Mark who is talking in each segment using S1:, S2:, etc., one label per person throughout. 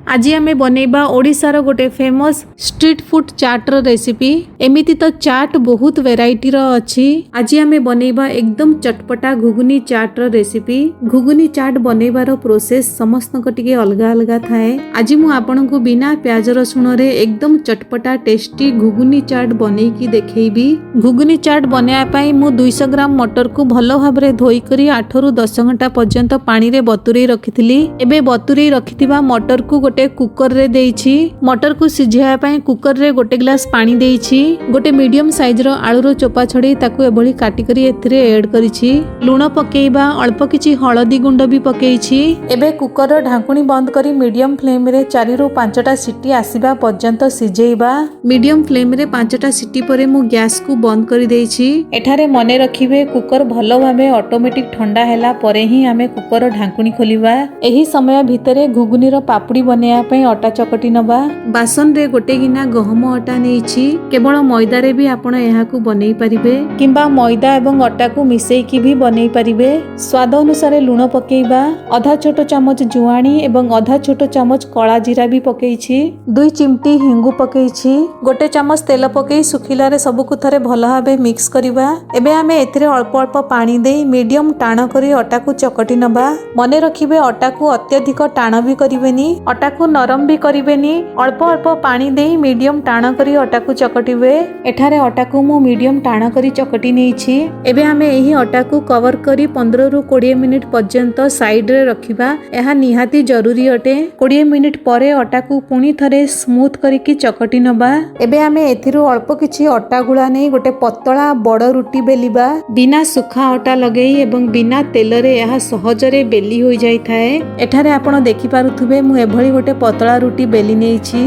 S1: आज आमे बनैबा ओडिशार गोटे फेमस स्ट्रीट फूड चाट रो रेसिपी। एमिति तो चाट बहुत वेराइटी रो अछि। आज आमे बनैबा एकदम चटपटा घुगुनी चाट रो रेसिपी। घुगुनी चाट बनैबार प्रोसेस समस्त को टिके अलगा अलगा थाए। आज मु आपन को बिना प्याज रसुण रे एकदम चटपटा टेस्टी घुगुनी चाट बनै की देखैबी। घुगुनी चाट बनाया पई मु 200 ग्राम मटर को भलो भाबरे धोई करी 8 रु 10 घंटा पर्यंत पानी रे बतुरै रखिथिली। एबे बतुरै रखिथिबा मटर को गोटे कुकर रे देइछि। मटर को सिझाया पई कुकर रे गोटे ग्लास पानी देइछि। गोटे मीडियम साइज रो आलू रो चोपा छड़ी ताकू एभली काटी करी एथिरे ऐड करिछि। लूण पकेइबा, अल्प किछि हळदी गुंड भी पकेइछि। एबे कुकर रो ढाकुणी बंद करी मीडियम फ्लेम रे 4 रु 5टा सीटी आसीबा पर्यंत सिझेइबा। मीडियम फ्लेम रे 5टा सीटी परे मु गैस को बंद करी देइछि। एठारे मने रखिबे कुकर भलो भाबे ऑटोमेटिक ठंडा हैला परे ही आमे कुकर रो ढाकुणी खोलिबा। एही समय भितरे घुगुनी रो पापड़ी बनेया पई अटा चकटी नबा। बासन रे गोटे गिना गहम अटा नेइछि। केवल मैदा रे भी आपण एहा को बनेई परिबे किंबा मैदा एवं अटा को मिसेई की भी बनेई परिबे। स्वाद अनुसार लूण पकेइबा। आधा छोटो चामच जुआणी एवं आधा छोटो चामच कला जीरा भी पकेइछि। 2 चिमटी हिंगु पकेइछि। गोटे चामच तेल पकेई सुखिला रे सब को थरे भलो भाबे मिक्स करिबा। एबे आमे एथिरे अल्प अल्प पानी देई मीडियम टाण करी अटा को चकटी नबा। मने रखिबे अटा को अत्यधिक टाण भी करिवेनी, अटा को नरम भी करिवेनी। अल्प अल्प पानी देई मीडियम टाण करी अटा को चकटिबे। एठारे अटा को मु मीडियम टाण करी चकटी नेइछि। एबे आमे एही अटा को कवर करी 15 रु 20 मिनिट पर्यंत साइड रे रखिबा। एहा निहाती जरूरी अटे। 20 मिनिट परे अटा को पुनी थरे स्मूथ करी की चकटी नबा। एबे आमे एथिरु अल्प किछि अटा गुळा नै गोटे पतला बड़ रुटी बेलिबा। बिना सुखा अटा लगेई एवं बिना तेल रे एहा सहजरे बेली होई जाई थाए। एठारे आपण देखि पारुथुबे मु एभली गोटे पतला रुटी बेली नेइछि।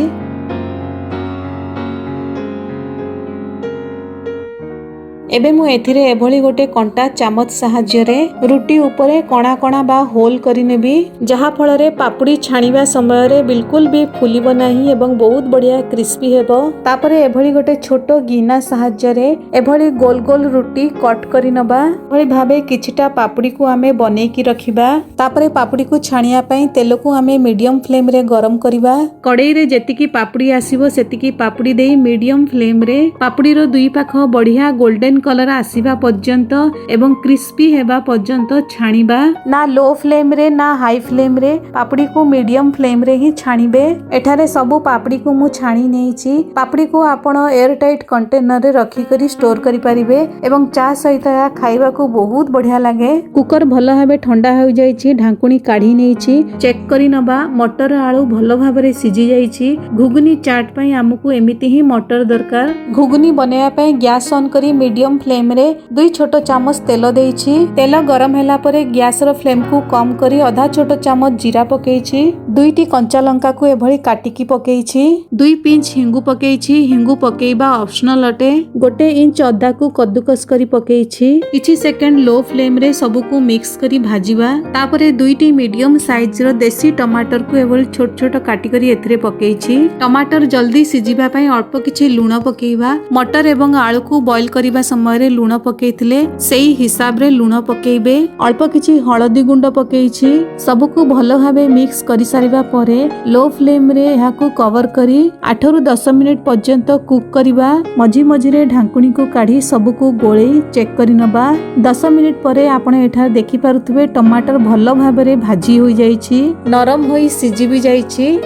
S1: एबे मु एथिरे एभली गोटे कंटा चामच सहाय्य रे रुटी उपरे कणा कणा बा होल करी नेबी, जहा फल रे पापड़ी छाणीबा समय रे बिल्कुल भी फुलिबो नाही एवं बहुत बढ़िया क्रिस्पी हेबो। तापरे एभली गोटे छोटो गिना सहाय्य रे एभली गोल गोल रुटी कट करी नबा। एभली भाबे किछिटा पापड़ी को आमे बनै की रखिबा। तापरे पापड़ी को छाणिया पई तेल को आमे मीडियम फ्लेम रे गरम करिबा। कड़ाई रे जेतिकी पापड़ी आसीबो सेतिकी पापड़ी देई मीडियम फ्लेम रे पापड़ी रो दुई पाख बढ़िया गोल्डन कलर आसीबा पर्यंत एवं क्रिस्पी हेबा पर्यंत छाणीबा। ना लो फ्लेम रे ना हाई फ्लेम रे, पापड़ी को मीडियम फ्लेम रे ही छाणीबे। एठारे सबु पापड़ी को मु छाणी नेइछि। पापड़ी को आपण एयर टाइट कंटेनर रे रखी करी स्टोर करि परिबे एवं चा सहित या खाइबा को बहुत बढ़िया लागे। कुकर भलो भाबे ठंडा हो जाइछि। ढाकुणी काढी नेइछि। चेक करी नबा। मटर आलू भलो भाबरे सिझी जाइछि। घुगुनी चाट पई हमकु एमिति ही मटर दरकार। घुगुनी बनाया पई गैस ऑन करी मीडियम फ्लेम रे 2 छोटो चामच तेल देइछि। तेल गरम हैला परे गैस रो फ्लेम को कम करी आधा छोटो चामच जीरा पकेइछि। 2टी कंचा लंका को एभली काटिकी पकेइछि। 2 पिंच हिंगु पकेइछि। हिंगु पकेइबा ऑप्शनल अटे। 1 इंच अदा को कद्दूकस करी पकेइछि। किछि सेकंड लो फ्लेम रे सब को मिक्स करी भाजीबा। तापरे 2टी मीडियम साइज रो देसी टमाटर को एभली छोट छोट काटी करी एथिरे पकेइछि। टमाटर जल्दी सिझिबा पई अल्प किछि लूण पकेइबा। मटर एवं आलू को बॉईल करिबा समय रे लूण पकेइथिले सेही हिसाब रे लूण पकेइबे। अल्प किछि हळदी गुंड पकेइछि। सब को भलो भाबे मिक्स करि सारिबा परे लो फ्लेम रे एहा को कवर करी 8 रु 10 मिनिट पर्यंत कुक करिबा। मझी मझी रे ढाकुणी को काढी सब को गोळेई चेक करि नबा। 10 मिनिट परे आपण एठा देखि पारुथबे टमाटर भलो भाबे रे भाजी होई जाइछि, नरम होई सिझी भी जाइछि।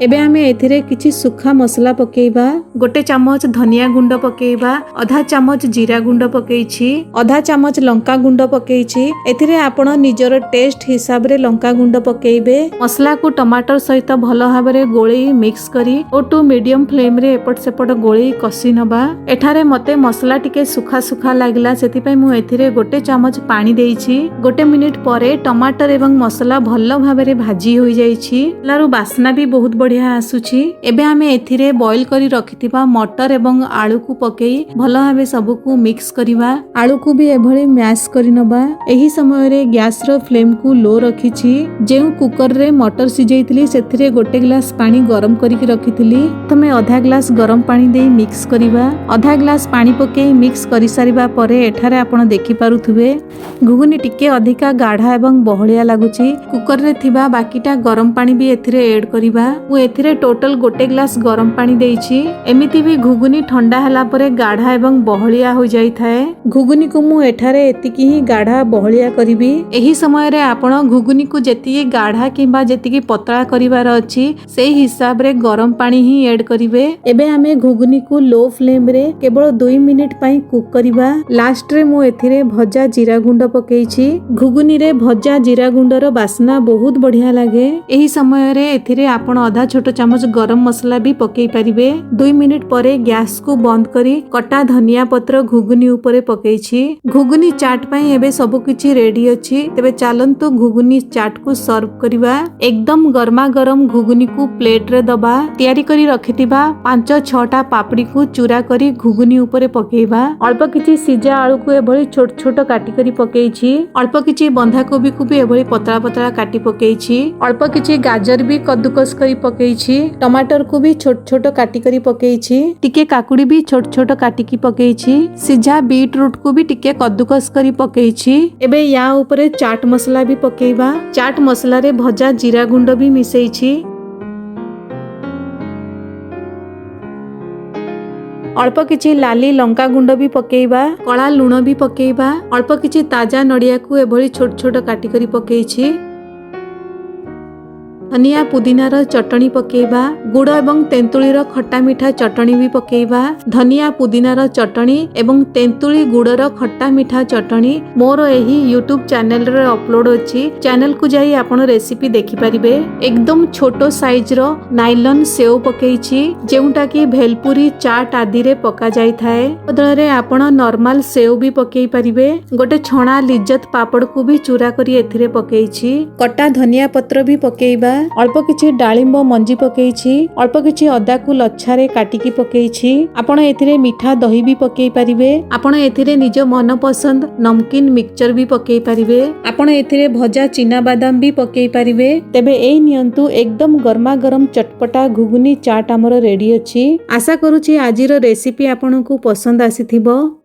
S1: एबे आमे एथिरे किछि सुखा मसला पकेइबा। 1 चामच धनिया गुंड पकेइबा। आधा चामच जीरा गुंड पकेइछि। आधा चामच लंका गुंड पकेइछि। एथिरे आपण निजर टेस्ट हिसाब रे लंका गुंड पकेइबे। मसला को टमाटर सहित भलो भाबरे गोळेई मिक्स करी ओ टू मीडियम फ्लेम रे एपट सेपट गोळेई कसी नबा। एठारे मते मसला टिके सुखा सुखा लागला सेति पई मु एथिरे 1 चामच पानी देइछि। 1 मिनिट परे टमाटर एवं मसला भलो भाबरे भाजी होई जाइछि। लारु बासना भी बहुत बढ़िया आसुछि। एबे आमे एथिरे बॉईल करी रखिथिबा मटर एवं आलू को पकेई भल भाबे सब को मिक्स करिवा। आलू को भी एभली मैश करि नबा। एही समय रे गैस रो फ्लेम को लो रखिछि। जेउ कुकर रे मटर सिजेइतली सेथिरे गोटे ग्लास पानी गरम करिक रखिथिली। तमे आधा ग्लास गरम पानी देई मिक्स करिवा। आधा ग्लास पानी पकेई मिक्स करि सारिबा परे एठारे आपण देखि पारुथुबे घुगुनी टिके अधिका गाढ़ा एवं बहलिया लागुछि। कुकर रे थिबा बाकीटा गरम पानी भी एथिरे ऐड करिवा। मु एथिरे टोटल गोटे ग्लास गरम पानी देइछि। एमिति भी घुगुनी ठंडा हला परे गाढ़ा एवं बहलिया हो जाई थाए। घुगुनी को मु एठारे एतिकी ही गाढ़ा बहलिया करिवि। एही समय रे आपण घुगुनी को जेतिकी गाढ़ा किबा जेतिकी पतला करिवार अछि सेही हिसाब रे गरम पानी ही ऐड करिवे। एबे हमें घुगुनी को लो फ्लेम रे केवल 2 मिनिट पई कुक करिवा। लास्ट रे मु एथिरे भजा जीरा गुंड पकेइछि। घुगुनी रे भजा जीरा गुंडर बास्ना बहुत बढ़िया लागे। एही समय रे एथिरे आपण आधा छोट चामच गरम मसला भी पकेई परिबे। 2 मिनिट परे गैस को बंद करी कटा धनिया पत्र घुगुनी ऊपरे पकेइछि। घुगुनी चाट पई एबे सब किछि रेडी अछि। तेबे चालंतु घुगुनी चाट को सर्व करिवा। एकदम गरमा गरम घुगुनी को प्लेट रे दबा। तयारी करी रखिथिबा 5-6टा पापड़ी को चूरा करी घुगुनी ऊपरे पकेइबा। अल्प किछि सिजा आलू को एभली छोट छोट काटी करी पकेइछि। अल्प किछि बंधा कोबी को भी एभली पतला पतला काटी पकेइछि। अल्प किछि गाजर भी कद्दूकस करी पकेइछि। टमाटर को भी छोट छोट काटी करी पकेइछि। टिके काकुड़ी भी छोट छोट काटी की पकेइछि। सिझा बीट रूट को भी टिके कद्दूकस करी पकेइछि। एबे या ऊपरे चाट मसला भी पकेइबा। चाट मसला रे भजा जीरा गुंड भी मिसेइछि। अल्प किछि लाली लंका गुंड भी पकेइबा। कला लूण भी पकेइबा। अल्प किछि ताजा नड़िया को एभली छोट छोट काटी करी पकेइछि। धनिया पुदीनार चटनी पकेइबा। गुड़ एवं तेंतुली रो खट्टा मीठा चटनी भी पकेइबा। धनिया पुदीनार चटनी एवं तेंतुली गुड़र खट्टा मीठा चटनी मोर एही यूट्यूब चैनल रे अपलोड अछि। चैनल को जाई आपण रेसिपी देखि परिबे। एकदम छोटो साइज रो नाइलॉन सेव पकेइछि जेउटा की भेलपुरी चाट आदि रे पका जाई थाए। बदल रे आपण नॉर्मल सेव भी पकेई परिबे। गोटे छणा लिज्जत पापड़ को भी चूरा करी एथिरे पकेइछि। कटा धनिया पत्र भी पकेइबा। अल्प किछि डालिंब मंजी पकेइछि। अल्प किछि अदा को लच्छारे काटिकी पकेइछि। आपण एथिरे मीठा दही भी पकेई परिबे। आपण एथिरे निज मन पसंद नमकीन मिक्सचर भी पकेई परिबे। आपण एथिरे भजा चिना बादाम भी पकेई परिबे। तेबे एई नियंतु एकदम गरमा गरम चटपटा घुगुनी चाट हमर रेडी अछि। आशा करूछि आजिर रेसिपी आपनको पसंद आसीथिबो।